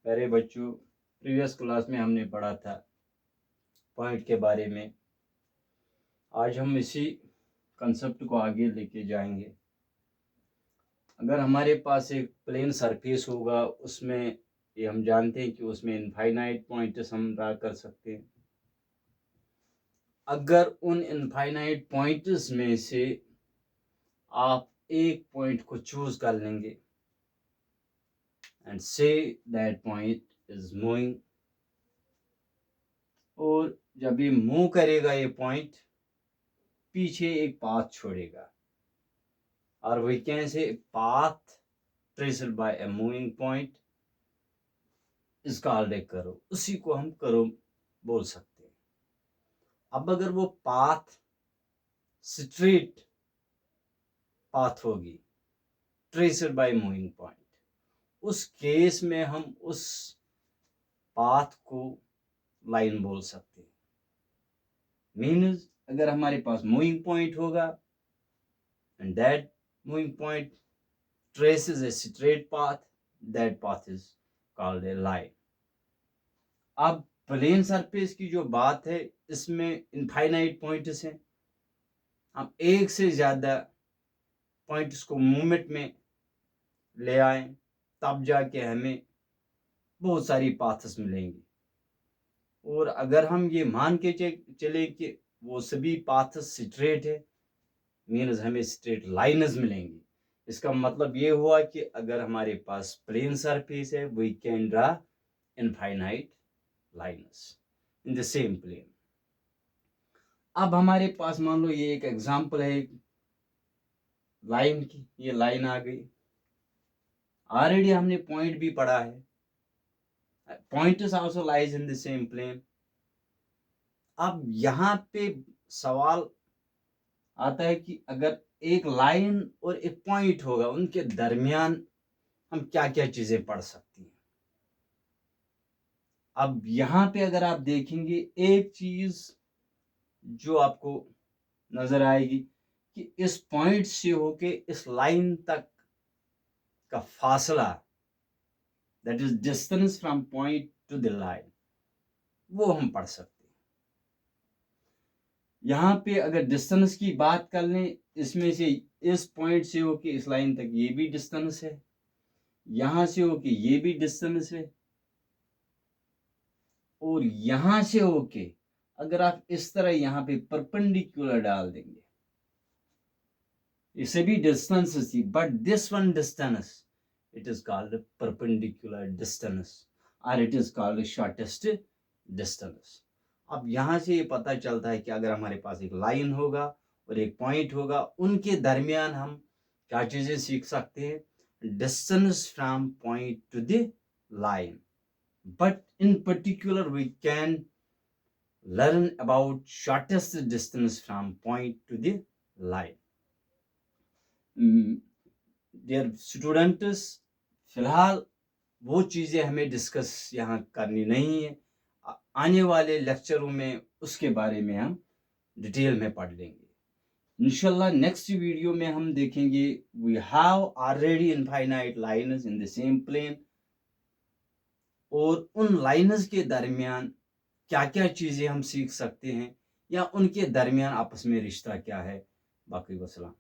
प्यारे बच्चों, previous class में हमने पढ़ा था पॉइंट के बारे में। आज हम इसी कंसेप्ट को आगे लेके जाएंगे। अगर हमारे पास एक प्लेन सरफेस होगा, उसमें ये हम जानते हैं कि उसमें इनफाइनाइट पॉइंट्स हम ड्रा कर सकते हैं। अगर उन इनफाइनाइट पॉइंट्स में से आप एक पॉइंट को चूज कर लेंगे and say that point is moving, और जब ये मूव करेगा ये पॉइंट पीछे एक पाथ छोड़ेगा, और we can say path traced by a moving point is called a curve. उसी को हम कर्व बोल सकते हैं। अब अगर वो पाथ स्ट्रेट पाथ होगी ट्रेस्ड बाय मूविंग पॉइंट, उस केस में हम उस पाथ को लाइन बोल सकते हैं। मीन्स अगर हमारे पास मूविंग पॉइंट होगा and that moving point traces a straight path, that path is called a line. अब प्लेन सरफेस की जो बात है, इसमें इनफाइनाइट पॉइंट्स हैं। हम एक से ज्यादा पॉइंट्स को मूवमेंट में ले आए तब जाके हमें बहुत सारी पाथ्स मिलेंगी। और अगर हम ये मान के चले कि वो सभी पाथ्स स्ट्रेट है, मीन्स हमें स्ट्रेट लाइन्स मिलेंगी। इसका मतलब ये हुआ कि अगर हमारे पास प्लेन सरफेस है, we can draw infinite lines in the same plane. अब हमारे पास मान लो ये एक एग्जांपल है लाइन की। ये लाइन आ गई, ऑलरेडी हमने पॉइंट भी पढ़ा है, point is also lies in the same plane. अब यहाँ पे सवाल आता है कि अगर एक लाइन और एक पॉइंट होगा, उनके दरमियान हम क्या क्या चीजें पढ़ सकती हैं। अब यहां पे अगर आप देखेंगे, एक चीज जो आपको नजर आएगी कि इस पॉइंट से होके इस लाइन तक का फासला, that is distance from point two the line, वो हम पढ़ सकते हैं। यहाँ पे अगर डिस्टेंस की बात कर लें, इसमें से इस पॉइंट से होके इस लाइन तक ये भी डिस्टेंस है, यहां से होके ये भी डिस्टेंस है, और यहां से होके अगर आप इस तरह यहाँ पे परपेंडिकुलर डाल देंगे, ये सभी डिस्टेंस थी, but this one distance it is called perpendicular distance, और it is called shortest distance. अब यहां से ये पता चलता है कि अगर हमारे पास एक लाइन होगा और एक पॉइंट होगा, उनके दरमियान हम क्या चीजें सीख सकते हैं, distance from point two the line. But in particular, we can learn about shortest distance from point to the line. Dear students, फिलहाल वो चीज़ें हमें डिस्कस यहाँ करनी नहीं है। आने वाले लेक्चरों में उसके बारे में हम डिटेल में पढ़ लेंगे। इंशाल्लाह नेक्स्ट वीडियो में हम देखेंगे we have already infinite lines in the same plane, और उन लाइन्स के दरमियान क्या क्या चीजें हम सीख सकते हैं, या उनके दरमियान आपस में रिश्ता क्या है। बाकी वसलाम।